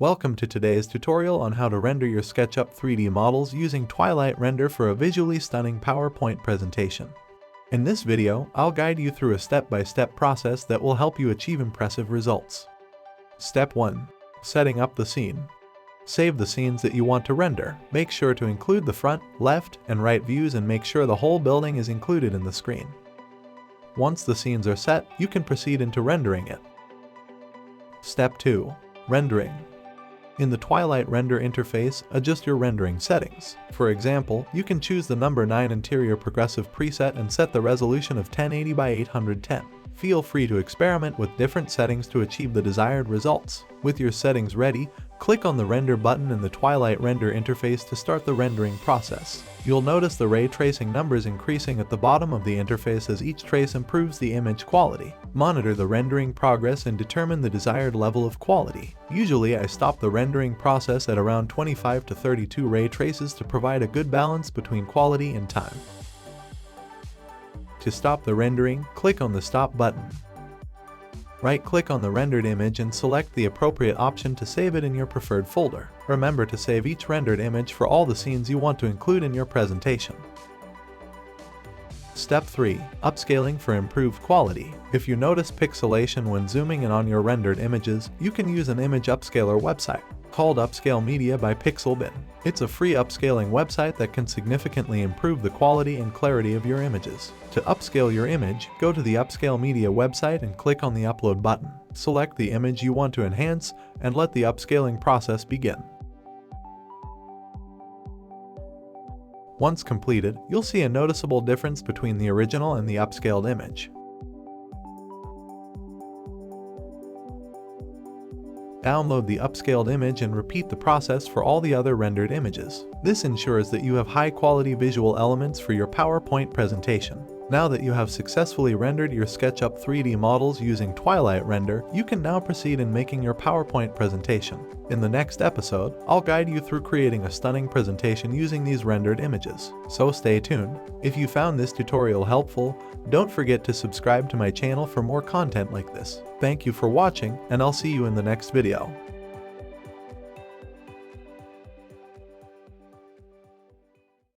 Welcome to today's tutorial on how to render your SketchUp 3D models using Twilight Render for a visually stunning PowerPoint presentation. In this video, I'll guide you through a step-by-step process that will help you achieve impressive results. Step 1. Setting up the scene. Save the scenes that you want to render. Make sure to include the front, left, and right views and make sure the whole building is included in the screen. Once the scenes are set, you can proceed into rendering it. Step 2. Rendering. In the Twilight Render interface, adjust your rendering settings. For example, you can choose the number 9 interior progressive preset and set the resolution of 1080 by 810. Feel free to experiment with different settings to achieve the desired results. With your settings ready, click on the Render button in the Twilight Render interface to start the rendering process. You'll notice the ray tracing numbers increasing at the bottom of the interface as each trace improves the image quality. Monitor the rendering progress and determine the desired level of quality. Usually I stop the rendering process at around 25 to 32 ray traces to provide a good balance between quality and time. To stop the rendering, click on the Stop button. Right-click on the rendered image and select the appropriate option to save it in your preferred folder. Remember to save each rendered image for all the scenes you want to include in your presentation. Step 3. Upscaling for improved quality. If you notice pixelation when zooming in on your rendered images, you can use an image upscaler website called Upscale Media by Pixelbin. It's a free upscaling website that can significantly improve the quality and clarity of your images. To upscale your image, go to the Upscale Media website and click on the Upload button. Select the image you want to enhance and let the upscaling process begin. Once completed, you'll see a noticeable difference between the original and the upscaled image. Download the upscaled image and repeat the process for all the other rendered images. This ensures that you have high-quality visual elements for your PowerPoint presentation. Now that you have successfully rendered your SketchUp 3D models using Twilight Render, you can now proceed in making your PowerPoint presentation. In the next episode, I'll guide you through creating a stunning presentation using these rendered images. So stay tuned. If you found this tutorial helpful, don't forget to subscribe to my channel for more content like this. Thank you for watching, and I'll see you in the next video.